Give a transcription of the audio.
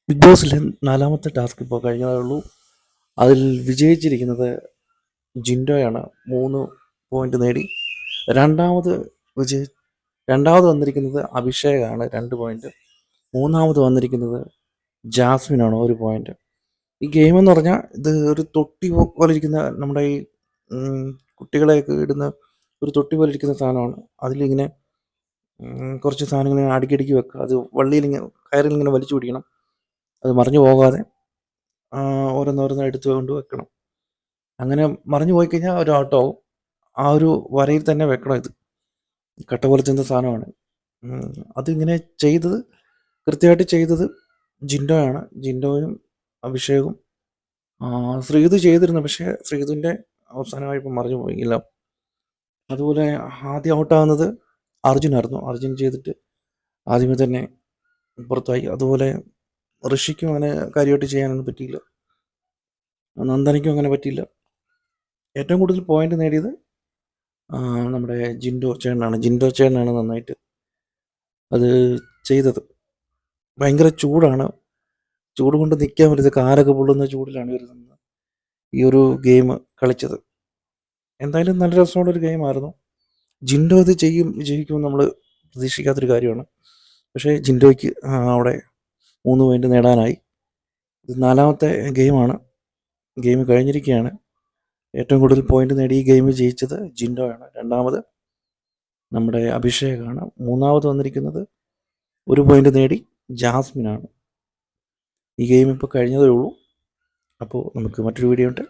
Big ബോസിലെ 4-മത്തെ task ഇപ്പോൾ കഴിഞ്ഞതേ ഉള്ളൂ. അതിൽ വിജയിച്ചിരിക്കുന്നത് ജിൻഡോയാണ്. 3 പോയിന്റ് നേടി. രണ്ടാമത് വിജയി രണ്ടാമത് വന്നിരിക്കുന്നത് അഭിഷേകാണ്, 2 പോയിന്റ്. മൂന്നാമത് വന്നിരിക്കുന്നത് ജാസ്മിനാണ്, 1 പോയിന്റ്. ഈ ഗെയിം എന്ന് പറഞ്ഞാൽ ഇത് ഒരു തൊട്ടി പോലെ ഇരിക്കുന്ന, നമ്മുടെ ഈ കുട്ടികളെയൊക്കെ ഇടുന്ന ഒരു തൊട്ടി പോലെ ഇരിക്കുന്ന സാധനമാണ്. അതിലിങ്ങനെ കുറച്ച് സാധനങ്ങൾ ഇങ്ങനെ അടുക്കിയടുക്കി വെക്കുക. അത് വള്ളിയിലിങ്ങനെ കയറിലിങ്ങനെ വലിച്ചു പിടിക്കണം. അത് മറിഞ്ഞു പോകാതെ ഓരോന്നോരോന്ന് എടുത്ത് കൊണ്ട് വെക്കണം. അങ്ങനെ മറിഞ്ഞു പോയി കഴിഞ്ഞാൽ ഒരു ഔട്ടാവും. ആ ഒരു വരയിൽ തന്നെ വെക്കണം. ഇത് കട്ട പോലെ ചെന്ന സാധനമാണ്. അതിങ്ങനെ കൃത്യമായിട്ട് ചെയ്തത് ജിൻഡോയാണ്. ജിൻഡോയും അഭിഷേകും. ശ്രീതു ചെയ്തിരുന്നു, പക്ഷേ ശ്രീതുവിൻ്റെ അവസാനമായപ്പോൾ മറിഞ്ഞു പോയില്ല. അതുപോലെ ആദ്യം ഔട്ടാകുന്നത് അർജുനായിരുന്നു. അർജുൻ ചെയ്തിട്ട് ആദ്യമേ തന്നെ പുറത്തായി. അതുപോലെ ഋഷിക്കും അങ്ങനെ കാര്യമായിട്ട് ചെയ്യാനൊന്നും പറ്റിയില്ല. നന്ദനയ്ക്കും അങ്ങനെ പറ്റിയില്ല. ഏറ്റവും കൂടുതൽ പോയിന്റ് നേടിയത് നമ്മുടെ ജിൻഡോ ചേട്ടനാണ് നന്നായിട്ട് അത് ചെയ്തത്. ഭയങ്കര ചൂടാണ്. ചൂട് കൊണ്ട് നിൽക്കാൻ പറ്റില്ല. കാലൊക്കെ പൊള്ളുന്ന ചൂടിലാണ് ഇവർ ഈ ഒരു ഗെയിം കളിച്ചത്. എന്തായാലും നല്ല രസമുള്ളൊരു ഗെയിമായിരുന്നു. ജിൻഡോ ഇത് ജയിക്കുമെന്ന് നമ്മൾ പ്രതീക്ഷിക്കാത്തൊരു കാര്യമാണ്. പക്ഷേ ജിൻഡോയ്ക്ക് അവിടെ 3 പോയിന്റ് നേടാനായി. ഇത് 4-മത്തെ ഗെയിമാണ്. ഗെയിം കഴിഞ്ഞിരിക്കുകയാണ്. ഏറ്റവും കൂടുതൽ പോയിന്റ് നേടി ഈ ഗെയിം ജയിച്ചത് ജിൻഡോയാണ്. രണ്ടാമത് നമ്മുടെ അഭിഷേകാണ്. മൂന്നാമത് വന്നിരിക്കുന്നത് 1 പോയിന്റ് നേടി ജാസ്മിനാണ്. ഈ ഗെയിം ഇപ്പോൾ കഴിഞ്ഞതേ ഉള്ളൂ. അപ്പോൾ നമുക്ക് മറ്റൊരു വീഡിയോ ഉണ്ട്.